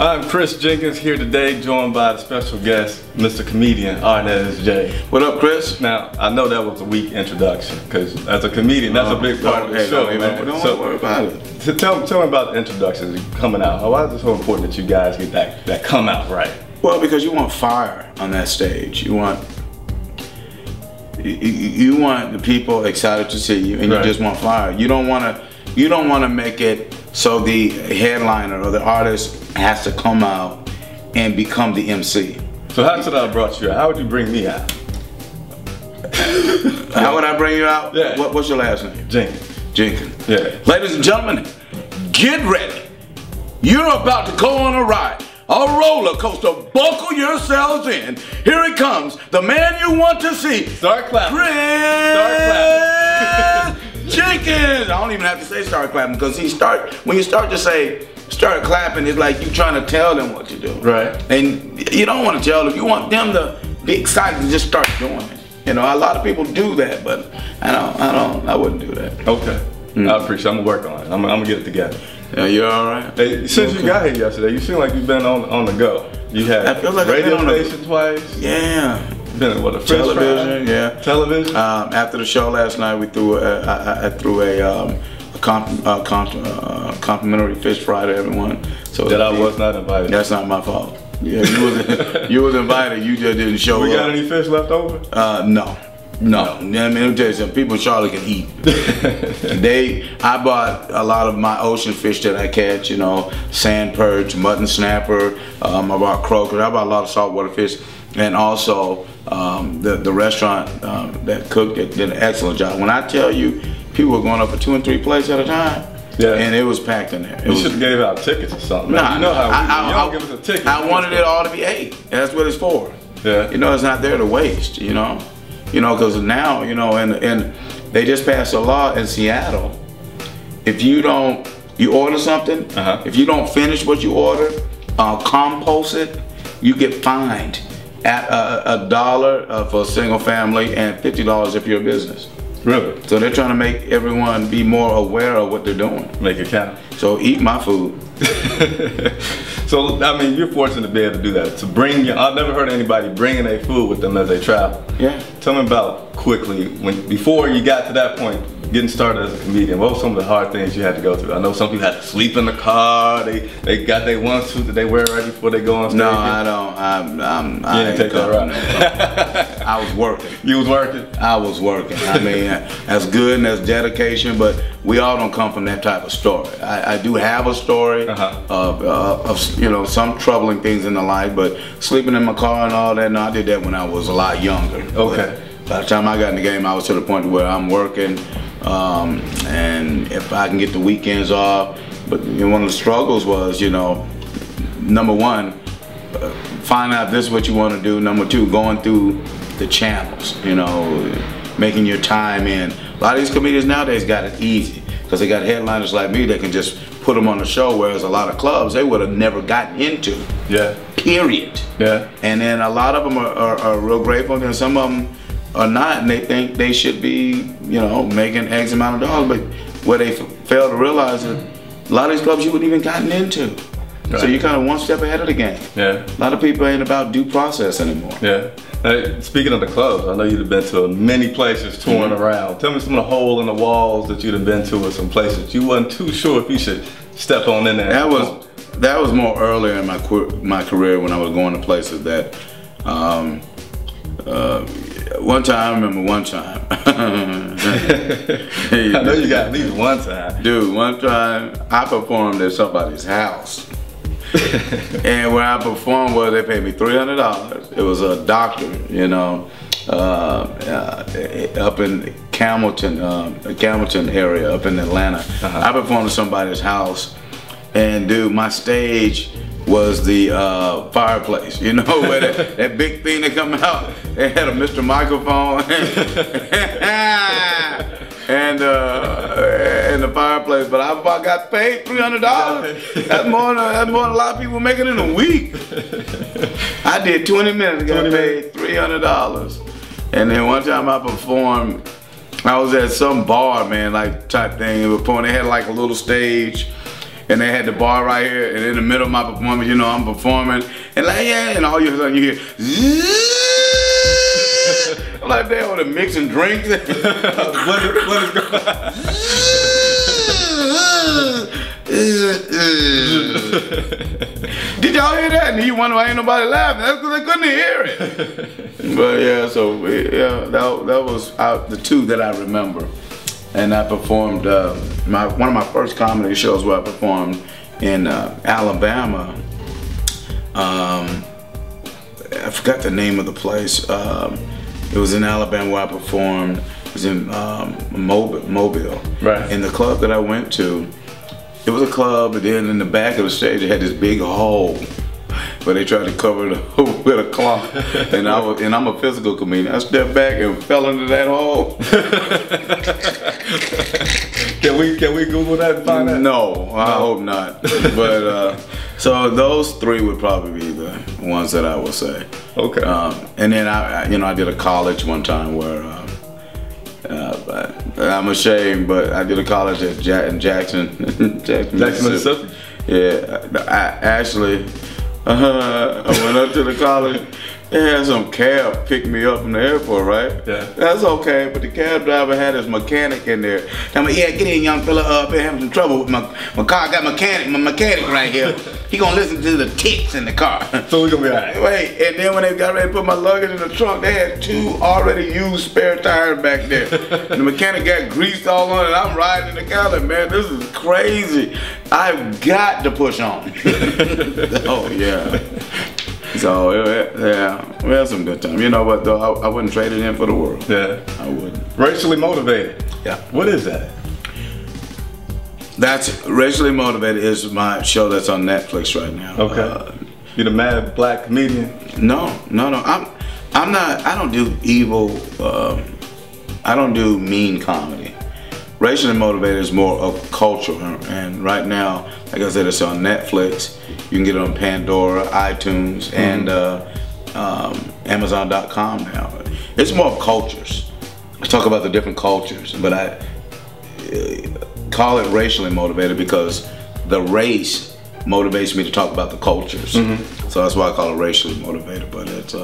I'm Chris Jenkins here today, joined by the special guest, Mr. Comedian Arnez J. What up, Chris? Now, I know that was a weak introduction, because as a comedian, that's a big part of the show, man. Don't worry about it. So tell me about the introductions coming out. Why is it so important that you guys get that come out right? Well, because you want fire on that stage. You want the people excited to see you, and you just want fire. You don't want to make it so the headliner or the artist has to come out and become the MC. So how should I have brought you out? How would you bring me out? How would I bring you out? Yeah. What's your last name? Jenkins. Jenkins. Yeah. Ladies and gentlemen, get ready. You're about to go on a ride. A roller coaster. Buckle yourselves in. Here he comes, the man you want to see. Start clapping. Chris Start clapping. Jenkins. I don't even have to say start clapping, because when you start to say start clapping, it's like you trying to tell them what to do. Right. And you don't want to tell them. You want them to be excited and just start doing it. You know, a lot of people do that, but I wouldn't do that. okay. I appreciate it. I'm gonna work on it. I'm gonna get it together. Yeah, you all right? Hey, since you got here yesterday, you seem like you've been on the go. You had I feel like radio I've been station twice. Yeah. Been at what, a Television, yeah. Television. After the show last night, we threw I threw a complimentary fish fry to everyone. So that I was not invited. That's not my fault. Yeah, you was invited. You just didn't show up. We got any fish left over? No. I mean, let me tell you something. People in Charlotte can eat. I bought a lot of my ocean fish that I catch. You know, sand perch, mutton snapper. I bought croaker. I bought a lot of saltwater fish, and also the restaurant that cooked it did an excellent job. When I tell you, people were going up for 2 and 3 plates at a time. Yeah. And it was packed in there. You should have gave out tickets or something. Nah, you know how you don't give us a ticket. I wanted it all to be ate. That's what it's for. Yeah. You know, it's not there to waste. You know, because now, and they just passed a law in Seattle. If you order something, if you don't finish what you order, compost it, you get fined at $1 for a single family and $50 if you're a business. Really? So they're trying to make everyone be more aware of what they're doing. Make it count. So eat my food. So, I mean, you're fortunate to be able to do that. I've never heard of anybody bringing their food with them as they travel. Yeah. Tell me about quickly, before you got to that point, getting started as a comedian, what were some of the hard things you had to go through? I know some people had to sleep in the car, they got their one suit that they wear right before they go on stage. No, I don't. You didn't take that route. I was working. You was working? I was working. I mean, that's good and that's dedication, but we all don't come from that type of story. I do have a story of some troubling things in the life, but sleeping in my car and all that, no, I did that when I was a lot younger. Okay. But by the time I got in the game, I was to the point where I'm working, and if I can get the weekends off. But one of the struggles was, number one, find out this is what you want to do. Number two, going through the channels, making your time in. A lot of these comedians nowadays got it easy, because they got headliners like me that can just put them on the show, whereas a lot of clubs they would have never gotten into. Yeah. Period. Yeah. And then a lot of them are real grateful, and some of them are not, and they think they should be, making X amount of dollars, but what they fail to realize is a lot of these clubs you wouldn't even gotten into. Right. So you're kind of one step ahead of the game. Yeah. A lot of people ain't about due process anymore. Yeah. Hey, speaking of the clubs, I know you've been to many places touring around. Tell me some of the hole in the walls that you'd have been to, or some places you wasn't too sure if you should step on in there. That was more earlier in my career, when I was going to places that one time, I remember one time. I know you got at least one time. Dude, one time I performed at somebody's house. And where I performed was, they paid me $300. It was a doctor, up in Camelton area, up in Atlanta. I performed at somebody's house, and dude, my stage was the fireplace, where that big thing that come out. They had a Mr. Microphone and the fireplace, but I got paid $300. That's more than a lot of people making in a week. I did 20 minutes, got paid $300. And then one time I performed, I was at some bar, man, like type thing, and they had like a little stage. and they had the bar right here, and in the middle of my performance, you know, I'm performing, and like, yeah, and all of a sudden you hear, I'm like, they over there mixing drinks. What is going on? Did y'all hear that? And you wonder why ain't nobody laughing. That's because they couldn't hear it. But yeah, so yeah, that was the two that I remember. And I performed one of my first comedy shows where I performed in Alabama. I forgot the name of the place. It was in Alabama where I performed. It was in Mobile. Right. And the club that I went to, it was a club, but then in the back of the stage, they had this big hole where they tried to cover it with a cloth. And I'm a physical comedian. I stepped back and fell into that hole. Can we Google that and find that? No, I hope not. But so those three would probably be the ones that I would say. Okay. And then I did a college one time where I'm ashamed, but I did a college at Jackson, Mississippi. Yeah, I went up to the college. They had some cab pick me up from the airport, right? Yeah. That's okay, but the cab driver had his mechanic in there. I'm like, yeah, get in, young fella. I've been having some trouble with my car. I got my mechanic right here. He gonna listen to the ticks in the car. So we gonna be all right. Wait, and then when they got ready to put my luggage in the trunk, they had 2 already used spare tires back there. And the mechanic got greased all on it. I'm riding in the car like, man, this is crazy. I've got to push on. Oh yeah. So yeah, we had some good time. You know what though? I wouldn't trade it in for the world. Yeah, I wouldn't. Racially motivated. Yeah. What is that? That's Racially Motivated is my show that's on Netflix right now. Okay. You're the mad black comedian? No. I'm not. I don't do evil. I don't do mean comedy. Racially Motivated is more of culture, and right now, like I said, it's on Netflix. You can get it on Pandora, iTunes, and Amazon.com now. It's more of cultures. I talk about the different cultures, but I call it Racially Motivated because the race motivates me to talk about the cultures. So that's why I call it Racially Motivated, but it's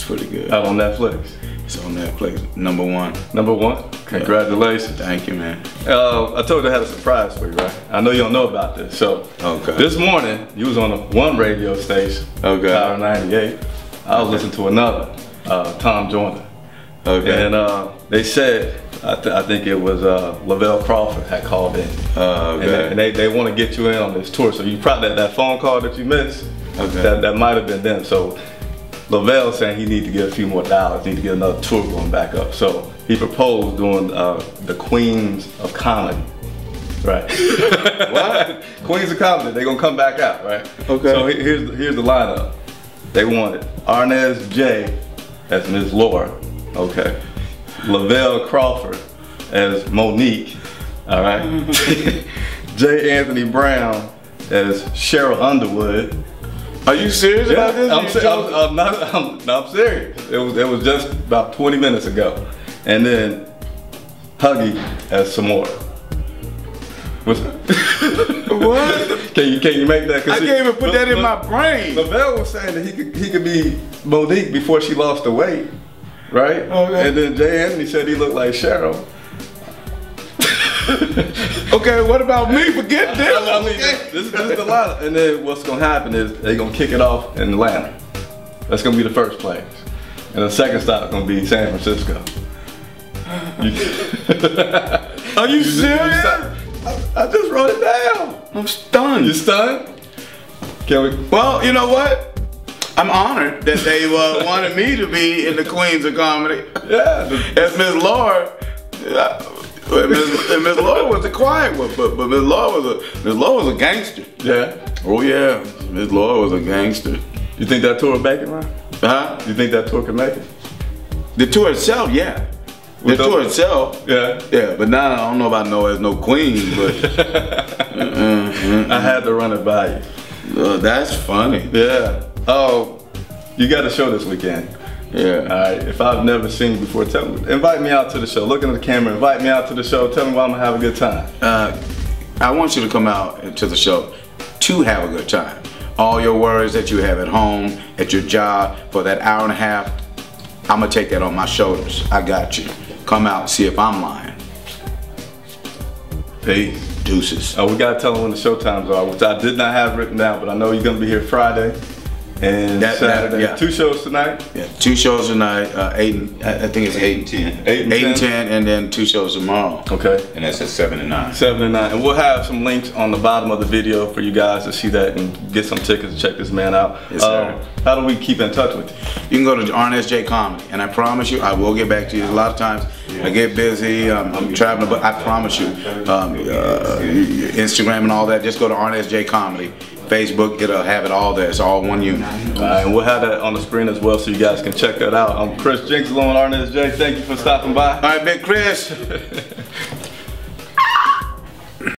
pretty good. Out on Netflix? It's on Netflix, number 1. Number 1? Congratulations. Thank you, man. I told you I had a surprise for you, right? I know you don't know about this. So this morning, you was on one radio station, Power 98. I was listening to another, Tom Joyner. And they said, I think it was Lavelle Crawford had called in. And they want to get you in on this tour. So you probably, that phone call that you missed, that might have been them. So Lavelle saying he need to get a few more dollars, need to get another tour going back up. So he proposed doing the Queens of Comedy, right? What? Queens of Comedy, they're gonna come back out, right? Okay. So here's the lineup. They wanted Arnez J as Ms. Laura, okay? Lavelle Crawford as Monique, all right? J. Anthony Brown as Cheryl Underwood. Are you serious about this? I'm serious. It was just about 20 minutes ago. And then Huggy as Samora. What? Can you make that? I can't even put that in my brain. Lavelle was saying that he could be Monique before she lost the weight, right? Okay. And then Jay Anthony said he looked like Cheryl. Okay, what about me? Forget this. I mean, this is the lineup. And then what's gonna happen is they're gonna kick it off in Atlanta. That's gonna be the first place. And the second stop is gonna be San Francisco. Are you serious? I just wrote it down. I'm stunned. You stunned? Can we? Well, you know what? I'm honored that they wanted me to be in the Queens of Comedy. Yeah. As Miss Laura. Miss Laura was a quiet one, but Miss Laura was a gangster. Yeah. Oh yeah, Miss Laura was a gangster. You think that tour will make it, man? Huh? You think that tour can make it? The tour itself, yeah. The tour itself, yeah. Yeah, but now I don't know about no queen, but I had to run it by you. That's funny. Yeah. Oh, you got a show this weekend. Yeah. All right. If I've never seen you before, invite me out to the show. Look into the camera. Invite me out to the show. Tell me why I'm gonna have a good time. I want you to come out to the show to have a good time. All your worries that you have at home, at your job, for that hour and a half, I'm gonna take that on my shoulders. I got you. Come out, see if I'm lying. Peace. Deuces. We gotta tell them when the show times are, which I did not have written down, but I know you're gonna be here Friday and Saturday. Yeah. 2 shows tonight. Yeah, 2 shows tonight. I think it's 8 and 10. 8 and 10, and then 2 shows tomorrow. Okay. And that's at 7 and 9. 7 and 9, and we'll have some links on the bottom of the video for you guys to see that and get some tickets to check this man out. Yes, sir. How do we keep in touch with you? You can go to Arnez J Comedy, and I promise you, I will get back to you. A lot of times I get busy, I'm traveling, but I promise you, Instagram and all that, just go to Arnez J Comedy. Facebook, it'll have it all there. It's all one unit. And we'll have that on the screen as well so you guys can check that out. I'm Chris Jinks along with Arnez J. Thank you for stopping by. All right, Big Chris.